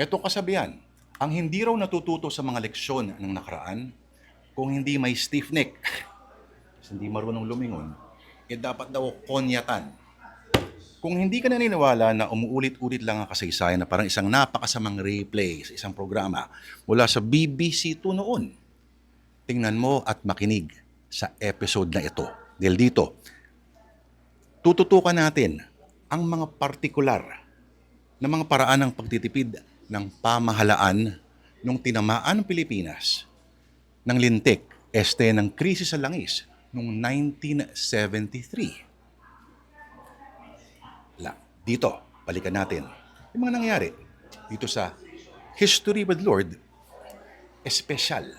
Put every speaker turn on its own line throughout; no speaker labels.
Ito kasabihan, ang hindi raw natututo sa mga leksyon ng nakaraan, kung hindi may stiff neck, hindi marunong lumingon, dapat daw konyatan. Kung hindi ka naniniwala na umuulit-ulit lang ang kasaysayan na parang isang napakasamang replay sa isang programa mula sa BBC2 noon, tingnan mo at makinig sa episode na ito. Dahil dito, tututukan natin ang mga partikular na mga paraan ng pagtitipid ng pamahalaan nung tinamaan ng Pilipinas ng lintik ng krisis sa langis noong 1973. Dito, balikan natin yung mga nangyari dito sa History with Lord Espesyal.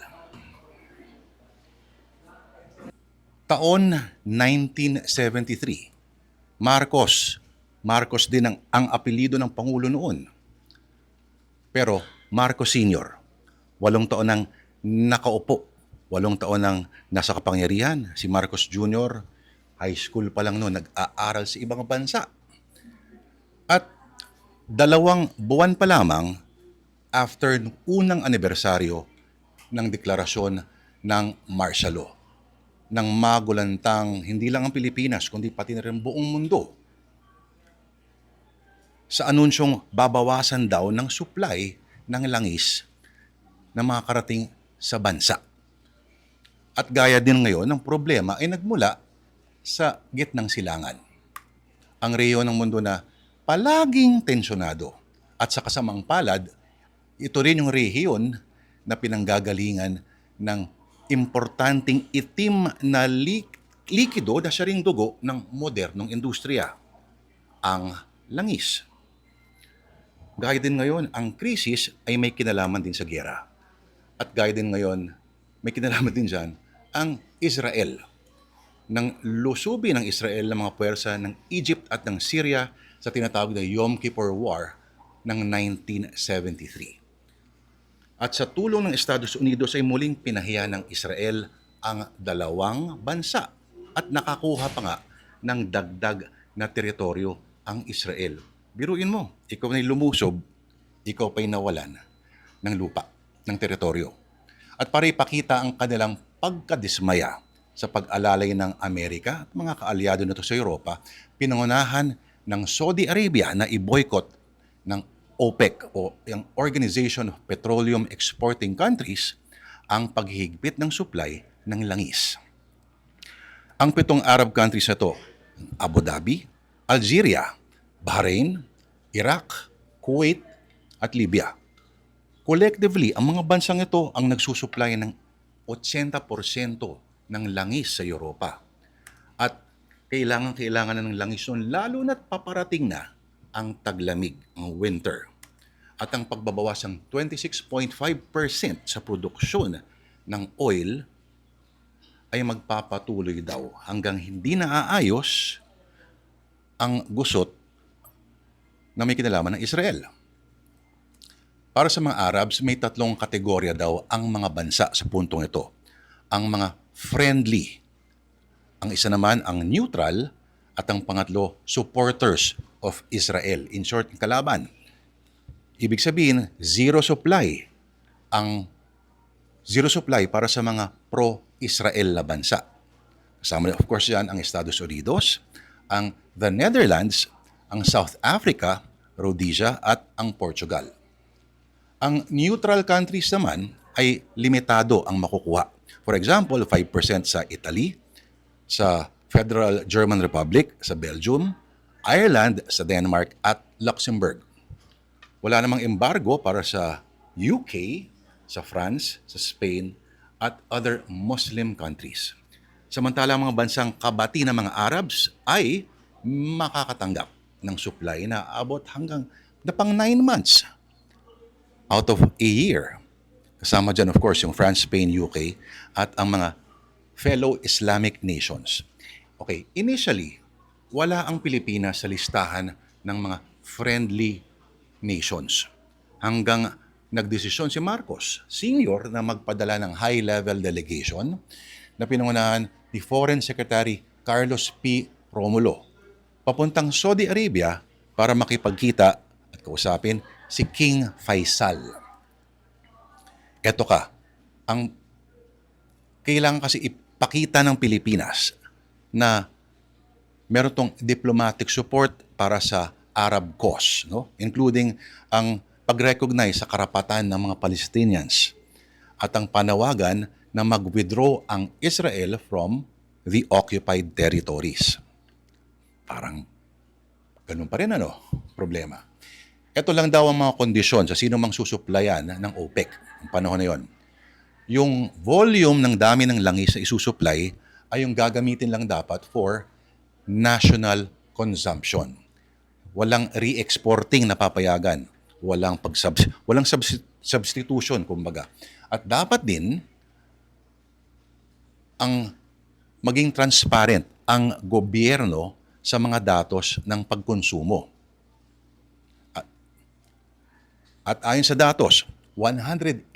Taon 1973. Marcos din ang apelyido ng Pangulo noon. Pero Marcos Sr., 8 taon nang nakaupo, 8 taon nang nasa kapangyarihan. Si Marcos Jr., high school pa lang noon, nag-aaral sa ibang bansa. At 2 buwan pa lamang after unang anibersaryo ng deklarasyon ng martial law, ng magulantang hindi lang ang Pilipinas kundi pati na rin buong mundo sa anunsyong babawasan daw ng supply ng langis na makakarating sa bansa. At gaya din ngayon, ang problema ay nagmula sa gitnang silangan. Ang rehiyon ng mundo na palaging tensyonado at sa kasamang palad, ito rin yung rehiyon na pinanggagalingan ng importanteng itim na likido na siya ring dugo ng modernong industriya, ang langis. Gaya din ngayon, ang krisis ay may kinalaman din sa giyera. At gaya din ngayon, may kinalaman din dyan ang Israel. Nang lusubi ng Israel ng mga puwersa ng Egypt at ng Syria sa tinatawag na Yom Kippur War ng 1973. At sa tulong ng Estados Unidos ay muling pinahiya ng Israel ang 2 bansa at nakakuha pa nga ng dagdag na teritoryo ang Israel. Biruin mo, ikaw na'y lumusob, ikaw pa'y nawalan ng lupa, ng teritoryo. At para ipakita ang kanilang pagkadismaya sa pag-alalay ng Amerika at mga kaalyado nito sa Europa, pinangunahan ng Saudi Arabia na i-boycott ng OPEC o yung Organization of Petroleum Exporting Countries ang paghihigpit ng supply ng langis. Ang 7 Arab countries na ito, Abu Dhabi, Algeria, Bahrain, Iraq, Kuwait, at Libya. Collectively, ang mga bansang ito ang nagsusupply ng 80% ng langis sa Europa. At kailangan na ng langis nun, lalo na't paparating na ang taglamig, ang winter. At ang pagbabawas ng 26.5% sa produksyon ng oil ay magpapatuloy daw hanggang hindi naaayos ang gusot na may kinalaman ng Israel. Para sa mga Arabs, may 3 kategorya daw ang mga bansa sa puntong ito. Ang mga friendly, ang isa naman ang neutral, at ang pangatlo, supporters of Israel. In short, kalaban. Ibig sabihin, zero supply para sa mga pro-Israel na bansa. Kasama of course yan ang Estados Unidos, ang the Netherlands, ang South Africa, Rhodesia, at ang Portugal. Ang neutral countries naman ay limitado ang makukuha. For example, 5% sa Italy, sa Federal German Republic, sa Belgium, Ireland, sa Denmark, at Luxembourg. Wala namang embargo para sa UK, sa France, sa Spain, at other Muslim countries. Samantalang mga bansang kabati ng mga Arabs ay makakatanggap ng supply na abot hanggang na pang 9 months out of a year. Kasama dyan, of course, yung France, Spain, UK, at ang mga fellow Islamic nations. Okay, initially, wala ang Pilipinas sa listahan ng mga friendly nations. Hanggang nagdesisyon si Marcos Sr. na magpadala ng high-level delegation na pinangunahan ni Foreign Secretary Carlos P. Romulo papuntang Saudi Arabia para makipagkita at kausapin si King Faisal. Eto ka, ang kailangan kasi ipakita ng Pilipinas na meron tong diplomatic support para sa Arab cause, no? Including ang pag-recognize sa karapatan ng mga Palestinians at ang panawagan na mag-withdraw ang Israel from the occupied territories. Parang ganun pa rin problema. Ito lang daw ang mga kondisyon sa sino mang susuplayan ng OPEC ang panahon na yon. Yung volume ng dami ng langis na isusupply ay yung gagamitin lang dapat for national consumption. Walang re-exporting na papayagan. Walang substitution, kumbaga. At dapat din ang maging transparent ang gobyerno sa mga datos ng pagkonsumo. At ayon sa datos, 180,000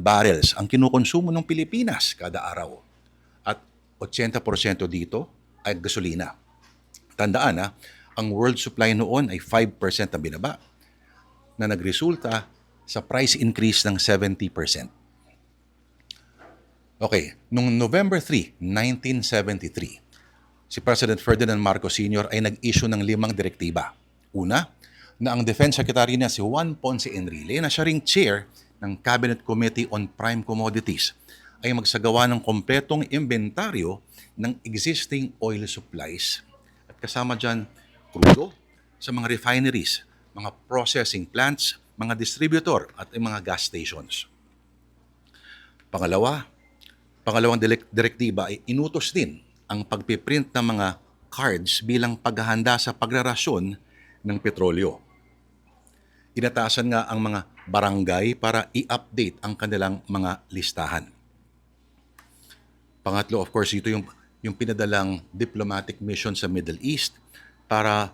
barrels ang kinukonsumo ng Pilipinas kada araw. At 80% dito ay gasolina. Tandaan ang world supply noon ay 5% ang binaba na nagresulta sa price increase ng 70%. Okay, noong November 3, 1973, si President Ferdinand Marcos Sr. ay nag-issue ng 5 direktiba. Una, na ang Defense Secretary na si Juan Ponce Enrile na siya ring chair ng Cabinet Committee on Prime Commodities ay magsagawa ng kompletong inventaryo ng existing oil supplies at kasama dyan crudo sa mga refineries, mga processing plants, mga distributor at mga gas stations. Pangalawang direktiba ay inutos din ang pagpiprint ng mga cards bilang paghahanda sa pagrarasyon ng petrolyo. Inatasan nga ang mga barangay para i-update ang kanilang mga listahan. Pangatlo, of course, ito yung pinadalang diplomatic mission sa Middle East para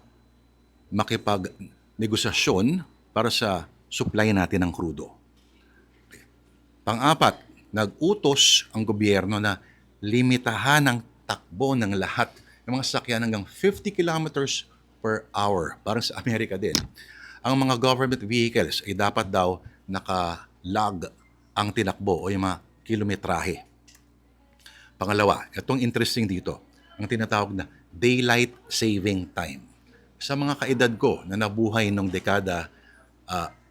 makipag-negosasyon para sa supply natin ng crudo. Pang-apat, nag-utos ang gobyerno na limitahan ang takbo ng lahat ng mga sasakyan hanggang 50 kilometers per hour, parang sa Amerika din. Ang mga government vehicles ay dapat daw naka-log ang tinakbo o yung mga kilometrahe. Pangalawa, itong interesting dito, ang tinatawag na daylight saving time. Sa mga kaedad ko na nabuhay nung dekada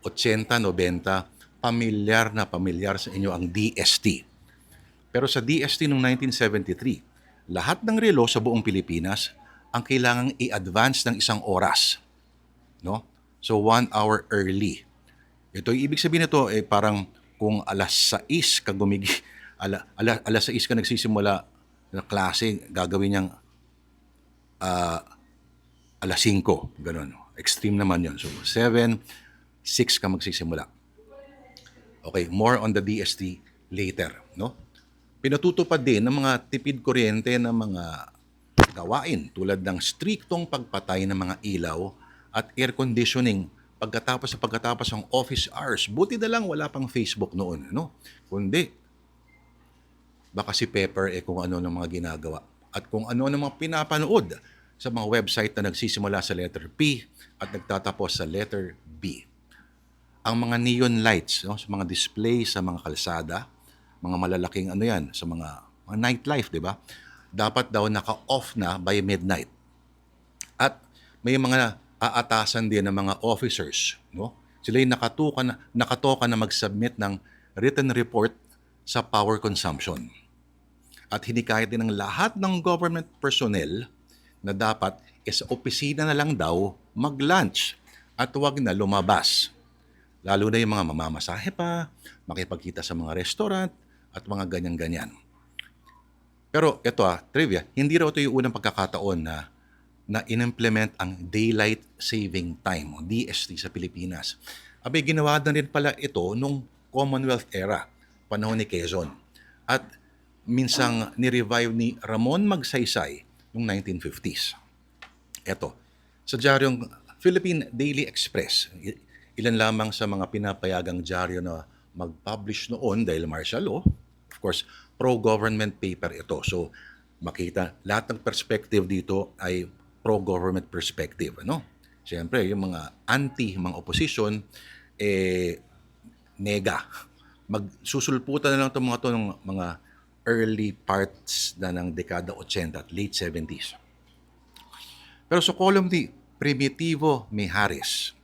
80, 90, pamilyar sa inyo ang DST. Pero sa DST noong 1973, lahat ng relo sa buong Pilipinas ang kailangang i-advance ng 1 oras. No? So 1 hour early. Ito, ibig sabihin nito parang kung alas 6 ka alas 6 ka nagsisimula na klase, gagawin niyang alas 5, ganun. Extreme naman yon. So 7, 6 ka magsisimula. Okay, more on the DST later, no? Pinatutupad din ng mga tipid kuryente ng mga gawain tulad ng striktong pagpatay ng mga ilaw at air conditioning pagkatapos ng office hours. Buti na lang wala pang Facebook noon, no? Kundi baka si Pepper kung ano ng mga ginagawa at kung ano ng mga pinapanood sa mga website na nagsisimula sa letter P at nagtatapos sa letter B. Ang mga neon lights, no, sa mga display sa mga kalsada, mga malalaking sa mga nightlife, di ba? Dapat daw naka-off na by midnight. At may mga aatasan din ng mga officers, no? Sila yung nakatoka na mag-submit ng written report sa power consumption. At hinikayat din ng lahat ng government personnel na dapat sa opisina na lang daw mag-lunch at huwag na lumabas. Lalo na yung mga mamamasahe pa, makipagkita sa mga restaurant at mga ganyan-ganyan. Pero ito trivia, hindi raw ito yung unang pagkakataon na in-implement ang Daylight Saving Time o DST sa Pilipinas. Abay, ginawa na rin pala ito nung Commonwealth era, panahon ni Quezon. At minsang ni-revive ni Ramon Magsaysay noong 1950s. Ito, sa dyaryong Philippine Daily Express, ilan lamang sa mga pinapayagang dyaryo na mag-publish noon dahil martial law. Of course, pro-government paper ito. So, makita, lahat ng perspective dito ay pro-government perspective. Siyempre, yung mga mga opposition, nega. Magsusulputan na lang itong mga to ng mga early parts na ng dekada 80 at late 70s. Pero sa column D, Primitivo Mijares.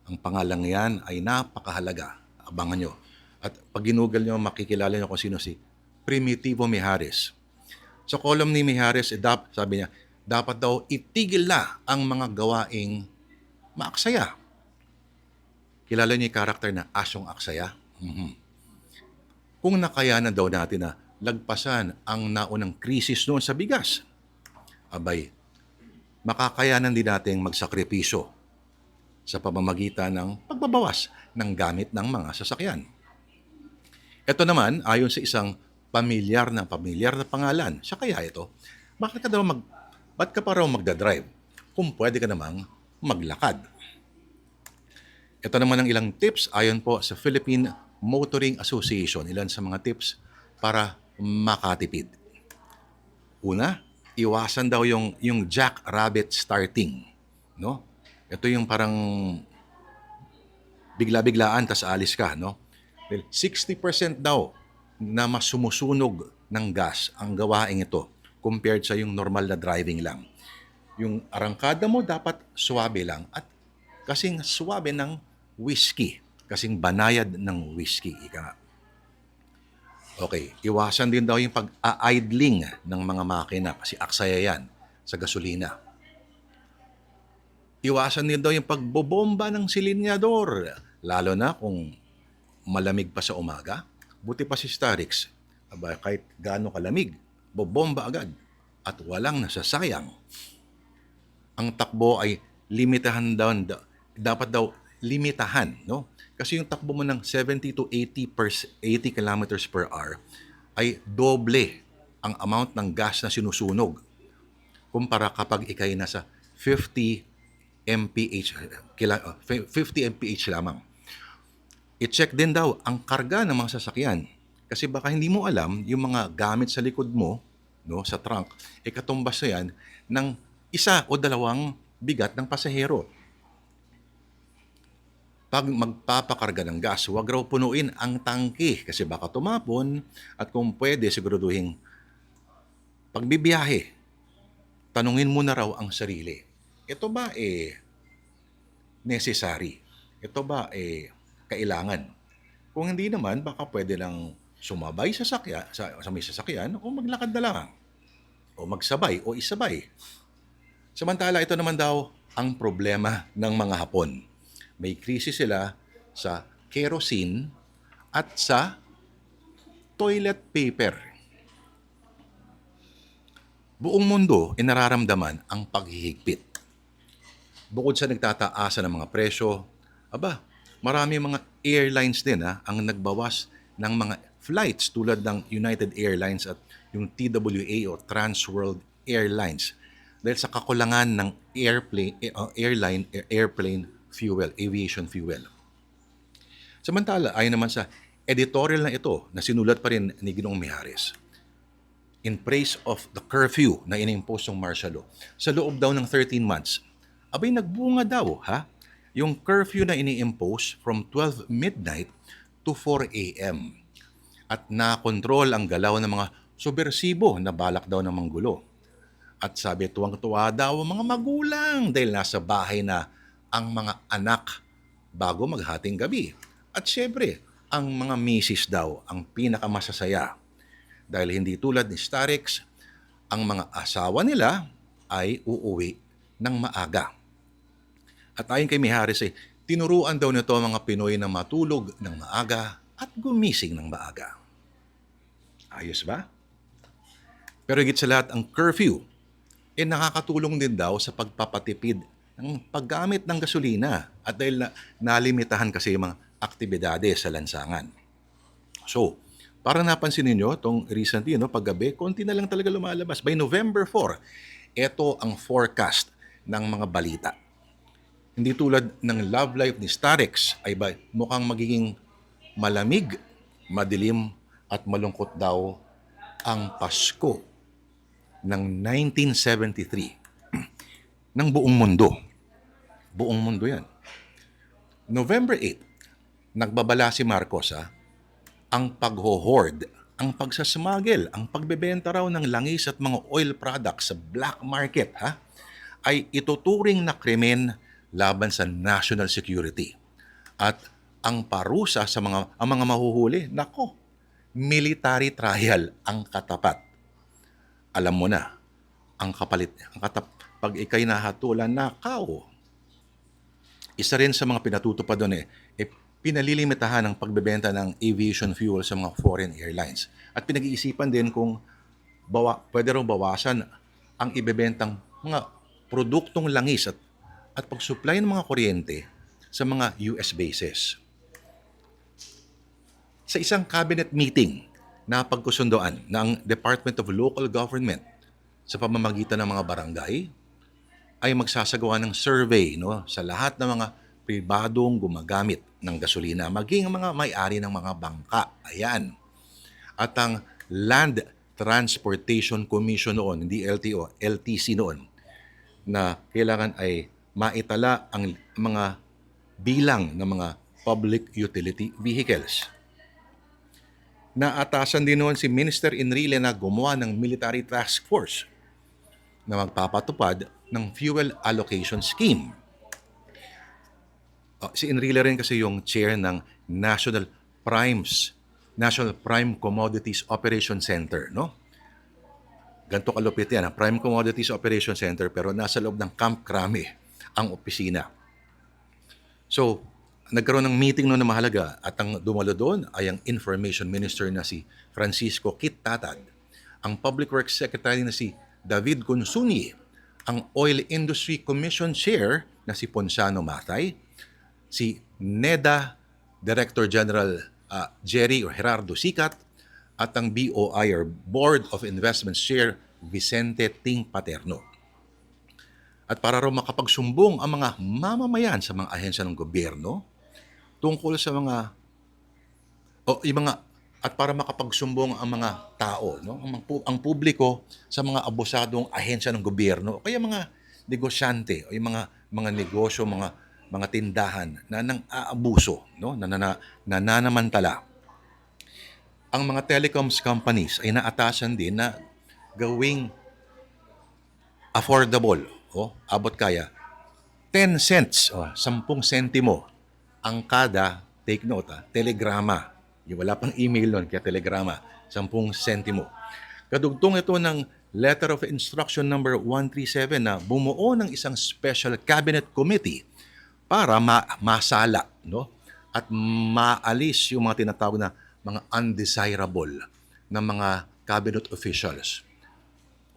Ang pangalang yan ay napakahalaga. Abangan nyo. At pag ginugal nyo, makikilala nyo kung sino si Primitivo Mijares. Sa column ni Mijares, sabi niya, dapat daw itigil na ang mga gawaing maaksaya. Kilala niyo yung karakter na Asyong Aksaya? Kung nakayanan daw natin na lagpasan ang naunang krisis noon sa bigas, abay, makakayanan din natin magsakripisyo sa pamamagitan ng pagbabawas ng gamit ng mga sasakyan. Ito naman, ayon sa isang pamilyar na pangalan, siya kaya ito, ba't ka pa raw magdadrive kung pwede ka namang maglakad? Ito naman ang ilang tips ayon po sa Philippine Motoring Association. Ilan sa mga tips para makatipid. Una, iwasan daw yung jackrabbit starting. No? Ito yung parang bigla-biglaan tas alis ka. No? 60% daw na mas sumusunog ng gas ang gawaing ito compared sa yung normal na driving lang. Yung arangkada mo dapat suwabe lang at kasing suwabe ng whiskey. Kasing banayad ng whiskey, ika nga. Okay, iwasan din daw yung pag-idling ng mga makina kasi aksaya yan sa gasolina. Iwasan din daw yung pagbobomba ng silinyador, lalo na kung malamig pa sa umaga. Buti pa si Starix, kahit gaano kalamig, bobomba agad at walang nasasayang. Ang takbo ay limitahan daw, dapat daw limitahan, no? Kasi yung takbo mo ng 70 to 80 kilometers per hour ay doble ang amount ng gas na sinusunog kumpara kapag ikay nasa 50 mph lamang. I-check din daw ang karga ng mga sasakyan kasi baka hindi mo alam yung mga gamit sa likod mo, no, sa trunk, katumbas na yan ng isa o dalawang bigat ng pasahero. Pag magpapakarga ng gas, huwag raw punuin ang tangke kasi baka tumapon at kung pwede siguraduhin pagbibiyahe, tanungin mo na raw ang sarili. Ito ba necessary? Ito ba kailangan? Kung hindi naman, baka pwede lang sumabay sa may sasakyan o maglakad na lang o magsabay o isabay. Samantala, ito naman daw ang problema ng mga Hapon. May krisis sila sa kerosene at sa toilet paper. Buong mundo nararamdaman ang paghihigpit. Bukod sa nagtataasan ng mga presyo, marami mga airlines din ang nagbawas ng mga flights tulad ng United Airlines at yung TWA o Trans World Airlines dahil sa kakulangan ng airplane fuel, aviation fuel. Samantala, ayon naman sa editorial na ito na sinulat pa rin ni Ginoong Mijares, in praise of the curfew na inimpose ng martial law, sa loob daw ng 13 months, nagbunga daw, yung curfew na ini-impose from 12 midnight to 4 a.m. At nakontrol ang galaw ng mga subversibo na balak daw ng manggulo. At sabi, tuwang-tuwa daw ang mga magulang dahil nasa bahay na ang mga anak bago maghating gabi. At syempre, ang mga misis daw ang pinakamasasaya. Dahil hindi tulad ni Starix, ang mga asawa nila ay uuwi ng maaga. At ayon kay Mijares, tinuruan daw nito ang mga Pinoy na matulog ng maaga at gumising ng maaga. Ayos ba? Pero higit sa lahat, ang curfew nakakatulong din daw sa pagpapatipid ng paggamit ng gasolina at dahil nalimitahan kasi yung mga aktibidades sa lansangan. So, para napansin ninyo, itong recently, paggabi, konti na lang talaga lumalabas. By November 4, ito ang forecast ng mga balita. Hindi tulad ng love life ni Starix ay mukhang magiging malamig, madilim at malungkot daw ang Pasko ng 1973 ng buong mundo. Buong mundo yan. November 8, nagbabala si Marcos ang pagho-hoard, ang pagsasmuggle, ang pagbebenta raw ng langis at mga oil products sa black market ay ituturing na krimen laban sa national security. At ang parusa sa ang mga mahuhuli, nako, military trial ang katapat. Alam mo na, pag ikay nahatulan, nakaw. Isa rin sa mga pinatutupad doon pinalilimitahan ang pagbebenta ng aviation fuel sa mga foreign airlines. At pinag-iisipan din kung pwede raw bawasan ang ibebentang mga produktong langis at pag-supply ng mga kuryente sa mga US bases. Sa isang cabinet meeting na pagkusundoan ng Department of Local Government sa pamamagitan ng mga barangay, ay magsasagawa ng survey sa lahat ng mga pribadong gumagamit ng gasolina, maging ang mga may-ari ng mga bangka. Ayan. At ang Land Transportation Commission noon, hindi LTO, LTC noon, na kailangan ay maitala ang mga bilang ng mga public utility vehicles. Naatasan din noon si Minister Enrile na gumawa ng military task force na magpapatupad ng fuel allocation scheme. Si Enrile rin kasi yung chair ng National Prime Commodities Operation Center, no? Ganto kalupit yan, Prime Commodities Operation Center, pero nasa loob ng Camp Crame ang opisina. So, nagkaroon ng meeting noon na mahalaga at ang dumalo doon ay ang Information Minister na si Francisco Kit Tatad, ang Public Works Secretary na si David Consunyi, ang Oil Industry Commission Chair na si Ponciano Matay, si NEDA Director General Jerry or Gerardo Sicat, at ang BOI or Board of Investments Chair Vicente Ting Paterno. At para raw makapagsumbong ang mga mamamayan sa mga ahensya ng gobyerno tungkol sa at para makapagsumbong ang mga tao, ang publiko sa mga abusadong ahensya ng gobyerno, o kaya mga negosyante o yung mga negosyo, mga tindahan na nang aabuso, na nananamantala. Ang mga telecoms companies ay naatasan din na gawing affordable, abot kaya, 10 cents, 10 sentimo ang kada, take note, telegrama. Yung wala pang email nun, kaya telegrama, 10 sentimo. Kadugtong ito ng Letter of Instruction number 137 na bumuo ng isang special cabinet committee para masala, at maalis yung mga tinatawag na mga undesirable na mga cabinet officials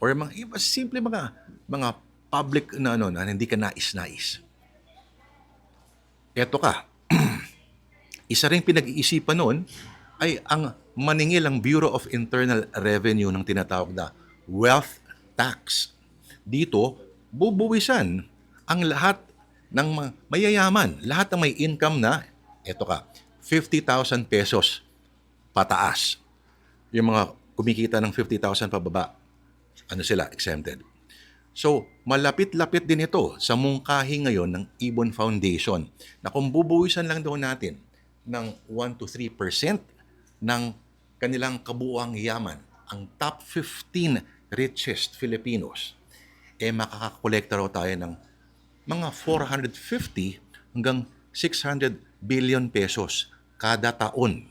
or mga simple mga public na hindi ka nais-nais. Eto ka. Isa ring pinag-iisipan noon ay ang maningil ang Bureau of Internal Revenue ng tinatawag na wealth tax. Dito, bubuwisan ang lahat ng mayayaman, lahat ng may income na, eto ka, 50,000 pesos pataas. Yung mga kumikita ng 50,000 pababa, exempted. So, malapit-lapit din ito sa mungkahi ngayon ng Ibon Foundation na kung bubuwisan lang daw natin ng 1 to 3% ng kanilang kabuuang yaman, ang top 15 richest Filipinos, makakakolekta raw tayo ng mga 450 hanggang 600 billion pesos kada taon.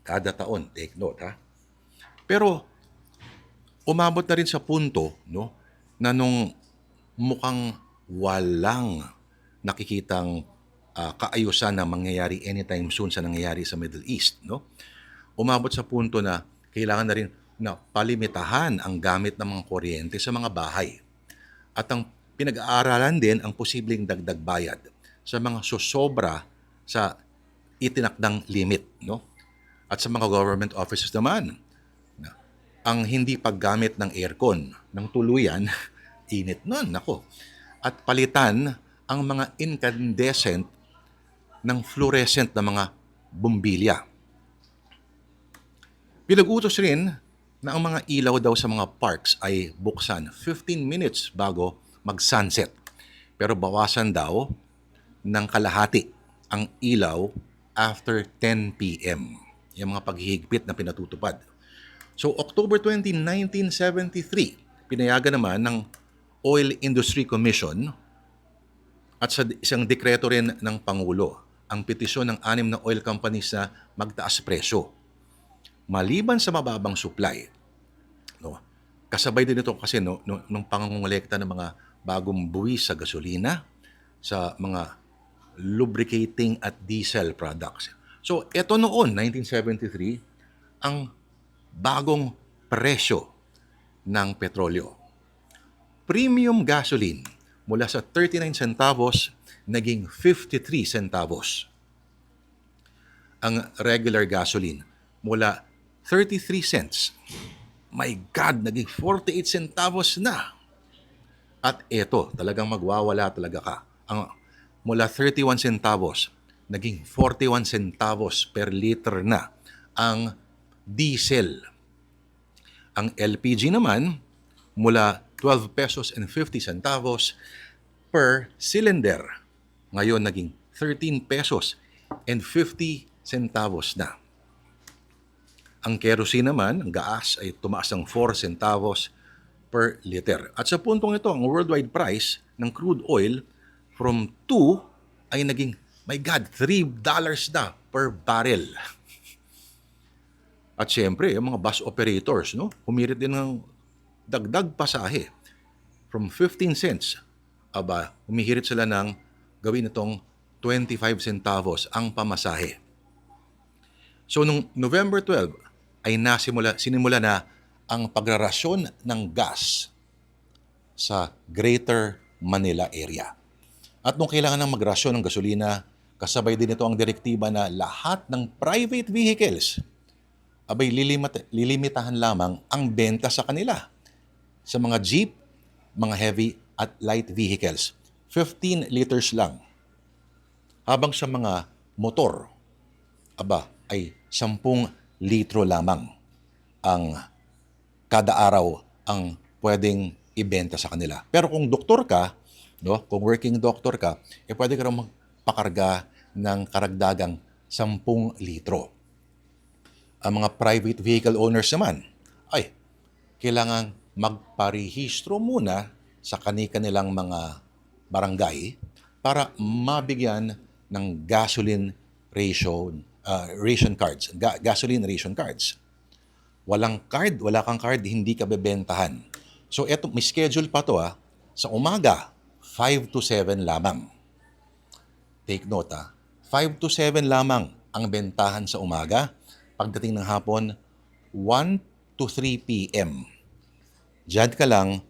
Kada taon, take note Pero umabot na rin sa punto, na nung mukhang walang nakikitang kaayusan na mangyayari anytime soon sa nangyayari sa Middle East, umabot sa punto na kailangan na rin na palimitahan ang gamit ng mga kuryente sa mga bahay. At ang pinag-aaralan din ang posibleng dagdag bayad sa mga susobra sa itinakdang limit, At sa mga government offices naman, ang hindi paggamit ng aircon ng tuluyan, init nun, At palitan ang mga incandescent ng fluorescent na mga bumbilya. Pinag-utos rin na ang mga ilaw daw sa mga parks ay buksan 15 minutes bago mag-sunset. Pero bawasan daw ng kalahati ang ilaw after 10 p.m. Yung mga paghihigpit na pinatutupad. So October 20, 1973, pinayagan naman ng Oil Industry Commission at sa isang dekreto rin ng Pangulo ang petisyon ng 6 na oil companies na magtaas presyo. Maliban sa mababang supply, no, kasabay din ito kasi nung pangongolekta ng mga bagong buwis sa gasolina, sa mga lubricating at diesel products. So, ito noon, 1973, ang bagong presyo ng petrolyo. Premium gasoline mula sa 39 centavos naging 53 centavos. Ang regular gasoline mula 33 cents. My God, naging 48 centavos na. At eto, talagang magwawala talaga ka. Ang mula 31 centavos, naging 41 centavos per liter na ang diesel. Ang LPG naman, mula 12 pesos and 50 centavos per cylinder. Ngayon, naging 13 pesos and 50 centavos na. Ang kerosene naman, ang gas, ay tumaas ng 4 centavos per liter. At sa puntong ito, ang worldwide price ng crude oil from 2 ay naging, my God, $3 na per barrel. At siyempre, yung mga bus operators, no, humirit din ng dagdag pasahe. From 15 cents, humihirit sila ng gawin itong 25 centavos ang pamasahe. So, nung November 12, ay sinimula na ang pagrarasyon ng gas sa Greater Manila area. At nung kailangan ng magrasyon ng gasolina, kasabay din ito ang direktiba na lahat ng private vehicles lilimitahan lamang ang benta sa kanila. Sa mga jeep, mga heavy at light vehicles, 15 liters lang. Habang sa mga motor, ay 10 litro lamang ang kada araw ang pwedeng ibenta sa kanila. Pero kung doktor ka, no, kung working doctor ka, pwede ka rin magpakarga ng karagdagang 10 litro. Ang mga private vehicle owners naman ay kailangan magparehistro muna sa kanilang mga barangay para mabigyan ng gasoline ration cards, gasoline ration cards. Wala kang card, hindi ka bebentahan. So eto, may schedule pa to sa umaga, 5 to 7 lamang. Take note 5 to 7 lamang ang bentahan sa umaga. Pagdating ng hapon, 1 to 3 p.m. Diyan ka lang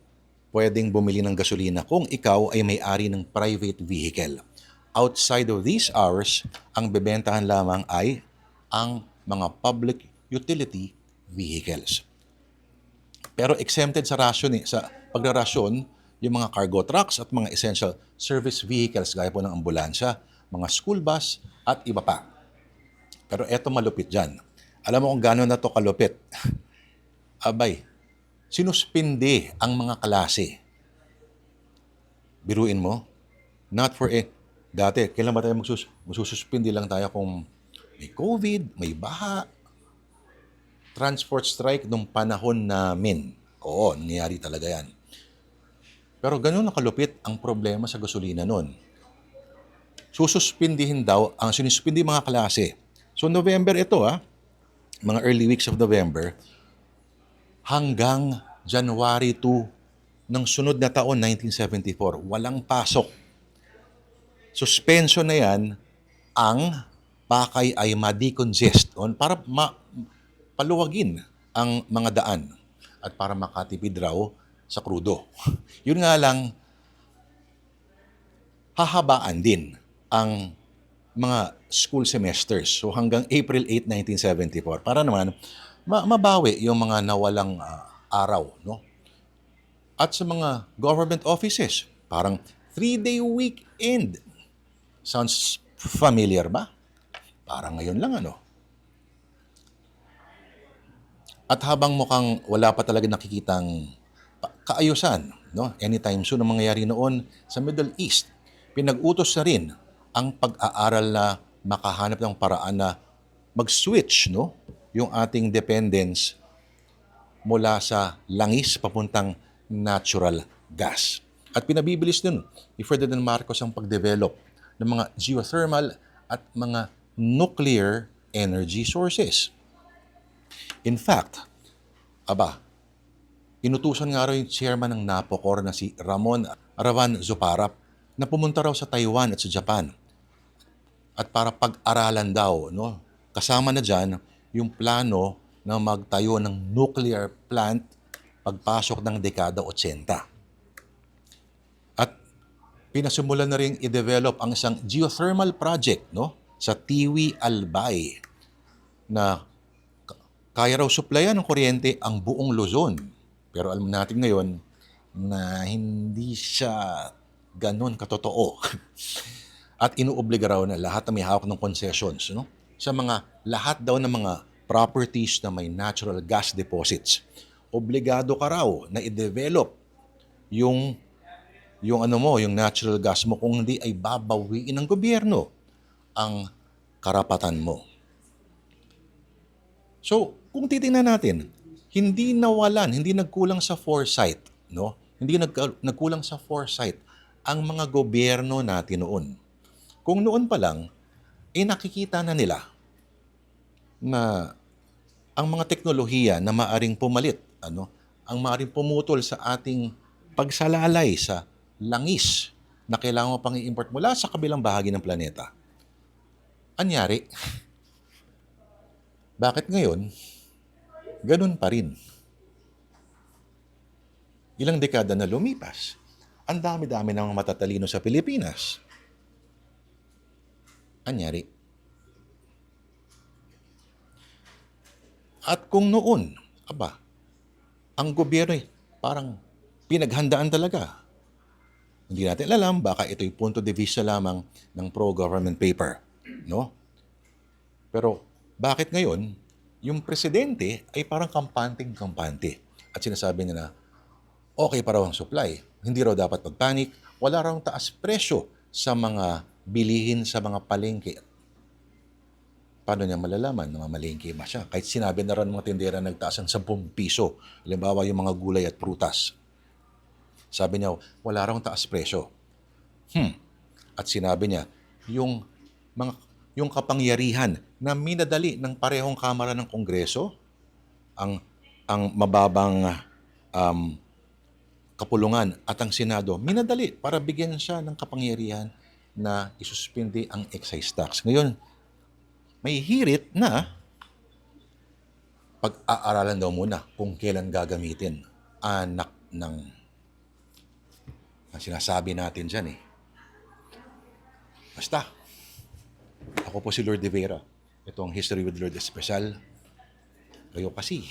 pwedeng bumili ng gasolina kung ikaw ay may-ari ng private vehicle. Outside of these hours, ang bebentahan lamang ay ang mga public utility vehicles. Pero exempted sa pagrarasyon yung mga cargo trucks at mga essential service vehicles gaya po ng ambulansya, mga school bus at iba pa. Pero eto malupit dyan. Alam mo kung gano'n na to kalupit. Sinuspindi ang mga klase. Biruin mo, not for dati, kailan ba tayo magsususpindi lang tayo kung may COVID, may baha, transport strike nung panahon namin. Oo, nangyayari talaga yan. Pero ganun nakalupit ang problema sa gasolina nun. Sususpindihin daw, ang sinuspindi mga klase. So November ito mga early weeks of November, hanggang January 2 ng sunod na taon, 1974, walang pasok. Suspension na yan, ang Pakay ay ma-decongest para paluwagin ang mga daan at para makatipid raw sa krudo. Yun nga lang, hahabaan din ang mga school semesters. So hanggang April 8, 1974 para naman mabawi yung mga nawalang araw, no? At sa mga government offices, parang 3-day weekend. Sounds familiar ba? Parang ngayon lang, At habang mukhang wala pa talaga nakikitang kaayusan no? Anytime soon ang mangyayari noon sa Middle East. Pinag-utos na rin ang pag-aaral na makahanap ng paraan na mag-switch, no? Yung ating dependence mula sa langis papuntang natural gas. At pinabibilis nun ni Ferdinand Marcos ang pag-develop ng mga geothermal at mga nuclear energy sources. In fact, inutusan nga raw yung chairman ng NAPOCOR na si Ramon Aravan Zoparap na pumunta raw sa Taiwan at sa Japan at para pag-aralan daw, no? Kasama na dyan yung plano na magtayo ng nuclear plant pagpasok ng dekada 80. At pinasimulan na rin i-develop ang isang geothermal project, no? Sa Tiwi, Albay na kaya raw supplyan ng kuryente ang buong Luzon. Pero alam natin ngayon na hindi siya ganun katotoo. At inuobliga raw na lahat na may hawak ng concessions, no? Sa mga lahat daw ng mga properties na may natural gas deposits. Obligado ka raw na i-develop yung yung natural gas mo, kung hindi ay babawiin ng gobyerno ang karapatan mo. So, kung titingnan natin, hindi nawalan, hindi nagkulang sa foresight, no? Hindi nagkulang sa foresight ang mga gobyerno natin noon. Kung noon pa lang, nakikita na nila na ang mga teknolohiya na maaring pumalit, ang maaring pumutol sa ating pagsalalay sa langis na kailangan mo pang i-import mula sa kabilang bahagi ng planeta. Anyari, bakit ngayon, ganun pa rin? Ilang dekada na lumipas, ang dami-dami ng matatalino sa Pilipinas. Anyari. At kung noon, ang gobyerno parang pinaghandaan talaga. Hindi natin alam, baka ito'y punto de vista lamang ng pro-government paper, no? Pero bakit ngayon, yung presidente ay parang kampante at sinasabi niya na okay pa raw ang supply, hindi raw dapat magpanik, wala raw taas presyo sa mga bilihin sa mga palengke. Paano niya malalaman na mamalengke ba siya? Kahit sinabi na rin ng mga tindera nagtaas ng 10 piso, halimbawa yung mga gulay at prutas. Sabi niya, wala raw taas presyo. At sinabi niya, yung kapangyarihan na minadali ng parehong kamara ng Kongreso, ang mababang kapulungan at ang Senado, minadali para bigyan siya ng kapangyarihan na isuspindi ang excise tax. Ngayon, may hirit na pag-aaralan daw muna kung kailan gagamitin. Anak ng sinasabi natin dyan Basta, ako po si Lord De Vera. Ito ang History with Lord Especial. Kayo kasi,